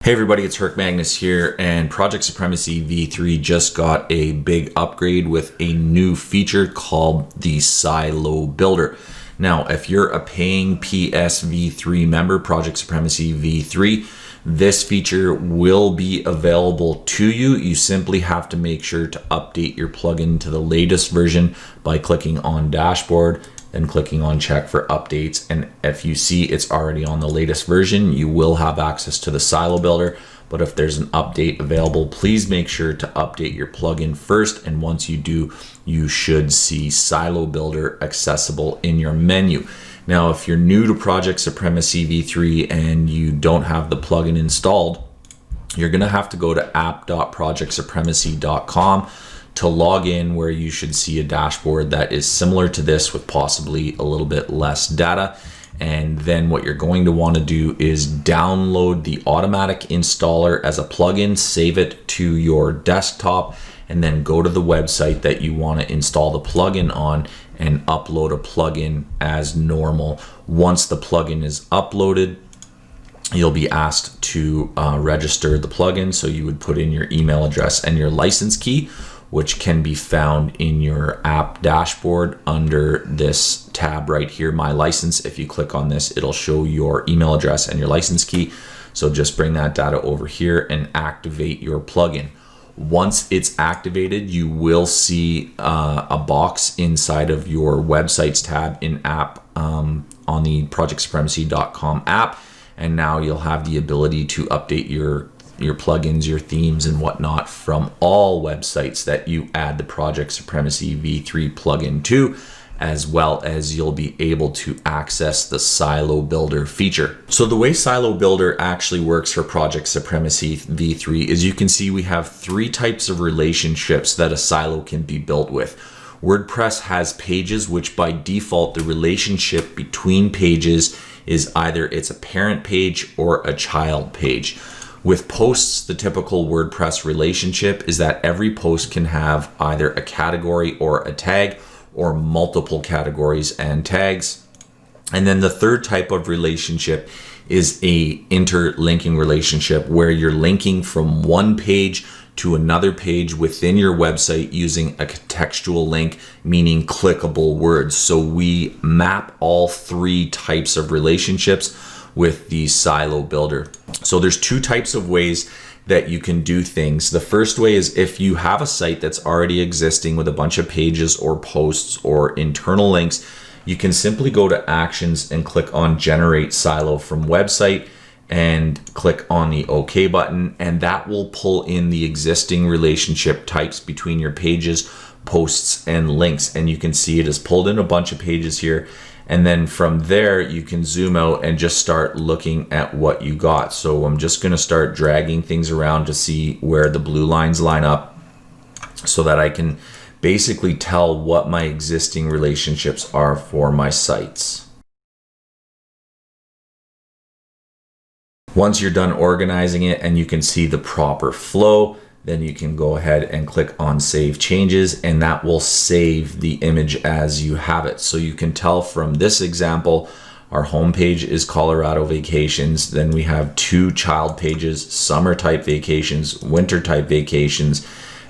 Hey everybody, it's Herc Magnus here, and Project Supremacy v3 just got a big upgrade with a new feature called the Silo Builder. Now, if you're a paying PSv3 member, Project Supremacy v3, this feature will be available to you. You simply have to make sure to update your plugin to the latest version by clicking on Dashboard and clicking on check for updates. And if you see it's already on the latest version, you will have access to the Silo Builder. But if there's an update available, please make sure to update your plugin first. And once you do, you should see Silo Builder accessible in your menu. Now, if you're new to Project Supremacy v3 and you don't have the plugin installed, you're gonna have to go to app.projectsupremacy.com to log in, where you should see a dashboard that is similar to this with possibly a little bit less data. And then what you're going to want to do is download the automatic installer as a plugin, save it to your desktop, and then go to the website that you want to install the plugin on and upload a plugin as normal. Once the plugin is uploaded, you'll be asked to register the plugin. So you would put in your email address and your license key, which can be found in your app dashboard under this tab right here, My License. If you click on this, it'll show your email address and your license key. So just bring that data over here and activate your plugin. Once it's activated, you will see a box inside of your websites tab in app on the projectsupremacy.com app. And now you'll have the ability to update your plugins, your themes and whatnot from all websites that you add the Project Supremacy v3 plugin to, as well as you'll be able to access the Silo Builder feature. So the way Silo Builder actually works for Project Supremacy v3 is you can see we have three types of relationships that a silo can be built with. WordPress has pages, which by default, the relationship between pages is either it's a parent page or a child page. With posts, the typical WordPress relationship is that every post can have either a category or a tag, or multiple categories and tags. And then the third type of relationship is a interlinking relationship, where you're linking from one page to another page within your website using a contextual link, meaning clickable words. So we map all three types of relationships with the Silo Builder. So there's two types of ways that you can do things. The first way is if you have a site that's already existing with a bunch of pages or posts or internal links, you can simply go to Actions and click on Generate Silo from Website and click on the OK button, and that will pull in the existing relationship types between your pages, posts, and links. And you can see it has pulled in a bunch of pages here. And then from there, you can zoom out and just start looking at what you got. So I'm just going to start dragging things around to see where the blue lines line up, so that I can basically tell what my existing relationships are for my sites. Once you're done organizing it and you can see the proper flow, then you can go ahead and click on Save Changes, and that will save the image as you have it. So you can tell from this example, our home page is Colorado vacations. Then we have two child pages, summer type vacations, winter type vacations,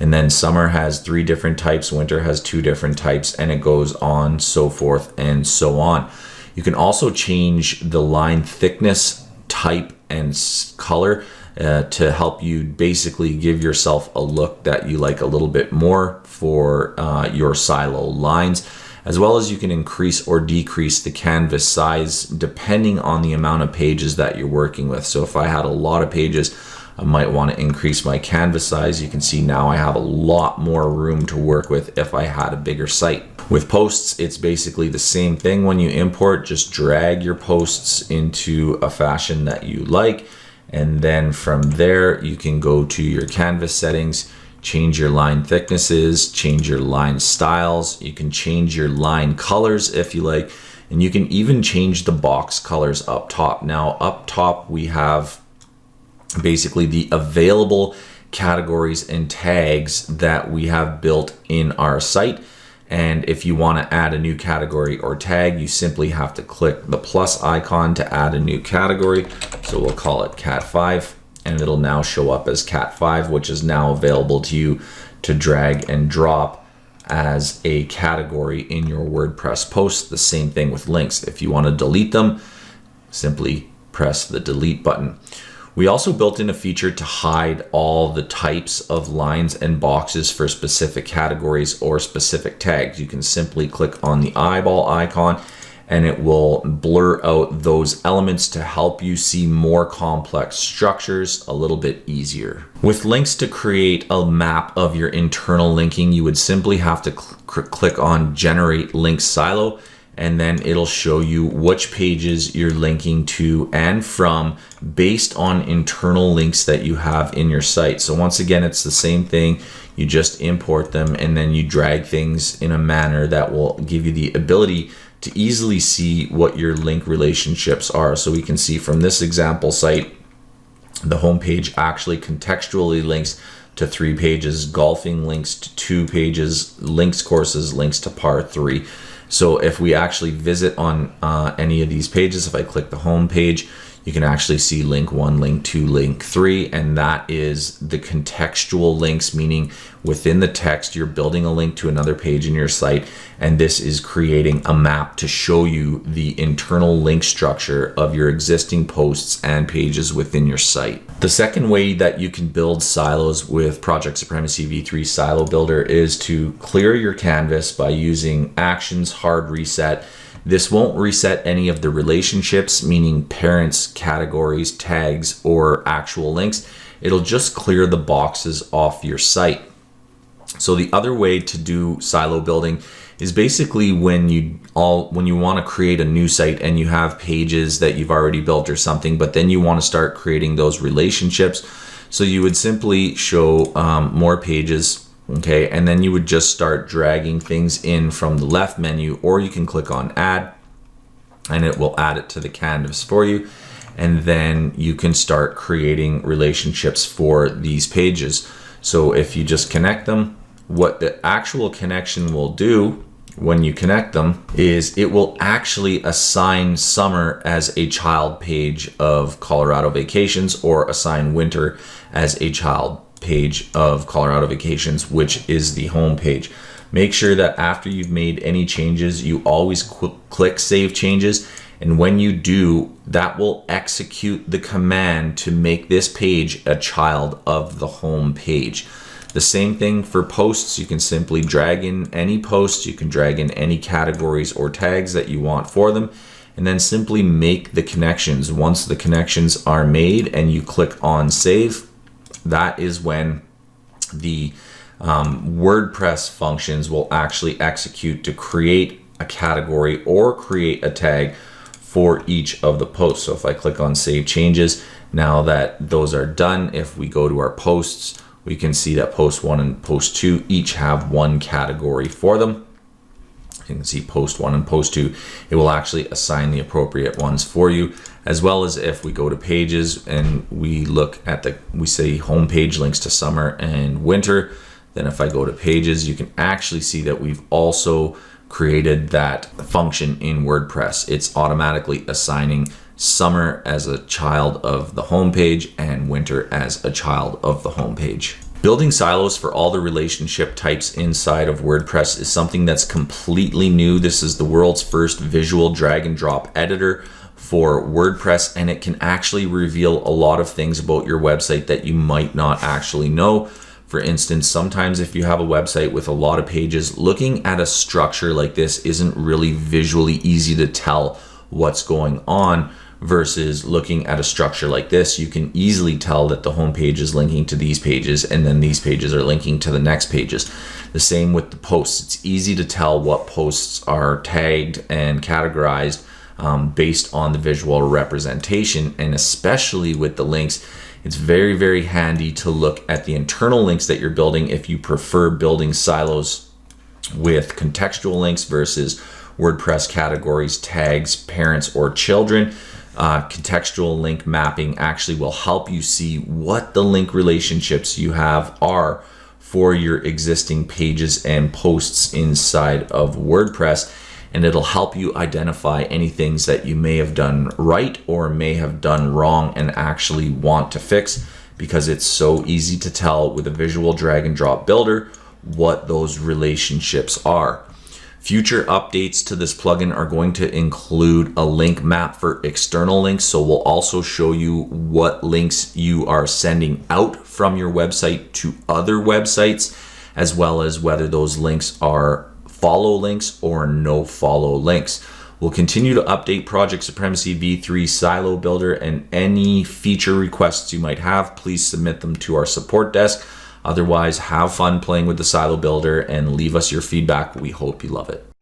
and then summer has three different types, winter has two different types, and it goes on, so forth and so on. You can also change the line thickness, type, and color to help you basically give yourself a look that you like a little bit more for your silo lines, as well as you can increase or decrease the canvas size depending on the amount of pages that you're working with. So if I had a lot of pages, I might want to increase my canvas size. You can see now I have a lot more room to work with if I had a bigger site. With posts, it's basically the same thing. When you import, just drag your posts into a fashion that you like. And then from there, you can go to your canvas settings, change your line thicknesses, change your line styles. You can change your line colors if you like, and you can even change the box colors up top. Now, up top, we have basically the available categories and tags that we have built in our site. And if you want to add a new category or tag, you simply have to click the plus icon to add a new category. So we'll call it Cat 5. and it'll now show up as Cat 5, which is now available to you to drag and drop as a category in your WordPress post. The same thing with links. If you want to delete them, simply press the delete button. We also built in a feature to hide all the types of lines and boxes for specific categories or specific tags. You can simply click on the eyeball icon and it will blur out those elements to help you see more complex structures a little bit easier. With links, to create a map of your internal linking, you would simply have to click on Generate Link Silo, and then it'll show you which pages you're linking to and from based on internal links that you have in your site. So once again, it's the same thing. You just import them and then you drag things in a manner that will give you the ability to easily see what your link relationships are. So we can see from this example site, the homepage actually contextually links to 3 pages, golfing links to 2 pages, links courses links to par 3. So if we actually visit on any of these pages, if I click the home page, you can actually see link 1, link 2, link 3, and that is the contextual links, meaning within the text, you're building a link to another page in your site, and this is creating a map to show you the internal link structure of your existing posts and pages within your site. The second way that you can build silos with Project Supremacy V3 Silo Builder is to clear your canvas by using Actions Hard Reset. This won't reset any of the relationships, meaning parents, categories, tags, or actual links. It'll just clear the boxes off your site. So the other way to do silo building is basically when you want to create a new site and you have pages that you've already built or something, but then you want to start creating those relationships. So you would simply show more pages. Okay, and then you would just start dragging things in from the left menu, or you can click on add and it will add it to the canvas for you. And then you can start creating relationships for these pages. So if you just connect them, what the actual connection will do when you connect them is it will actually assign summer as a child page of Colorado Vacations, or assign winter as a child page of Colorado Vacations, which is the home page. Make sure that after you've made any changes, you always click Save Changes, and when you do, that will execute the command to make this page a child of the home page. The same thing for posts. You can simply drag in any posts, you can drag in any categories or tags that you want for them, and then simply make the connections. Once the connections are made and you click on Save, that is when the WordPress functions will actually execute to create a category or create a tag for each of the posts. So if I click on Save Changes, now that those are done, if we go to our posts, we can see that post 1 and post 2 each have one category for them. You can see post 1 and post 2. It will actually assign the appropriate ones for you, as well as if we go to pages and we look at we say home page links to summer and winter. Then if I go to pages, you can actually see that we've also created that function in WordPress. It's automatically assigning summer as a child of the home page and winter as a child of the home page. Building silos for all the relationship types inside of WordPress is something that's completely new. This is the world's first visual drag and drop editor for WordPress, and it can actually reveal a lot of things about your website that you might not actually know. For instance, sometimes if you have a website with a lot of pages, looking at a structure like this isn't really visually easy to tell what's going on. Versus looking at a structure like this, you can easily tell that the home page is linking to these pages and then these pages are linking to the next pages. The same with the posts. It's easy to tell what posts are tagged and categorized based on the visual representation, and especially with the links, it's very, very handy to look at the internal links that you're building if you prefer building silos with contextual links versus WordPress categories, tags, parents, or children. Contextual link mapping actually will help you see what the link relationships you have are for your existing pages and posts inside of WordPress, and it'll help you identify any things that you may have done right or may have done wrong and actually want to fix. because it's so easy to tell with a visual drag and drop builder what those relationships are. Future updates to this plugin are going to include a link map for external links. So we'll also show you what links you are sending out from your website to other websites, as well as whether those links are follow links or no follow links. We'll continue to update Project Supremacy v3 Silo Builder, and any feature requests you might have, please submit them to our support desk. Otherwise, have fun playing with the Silo Builder and leave us your feedback. We hope you love it.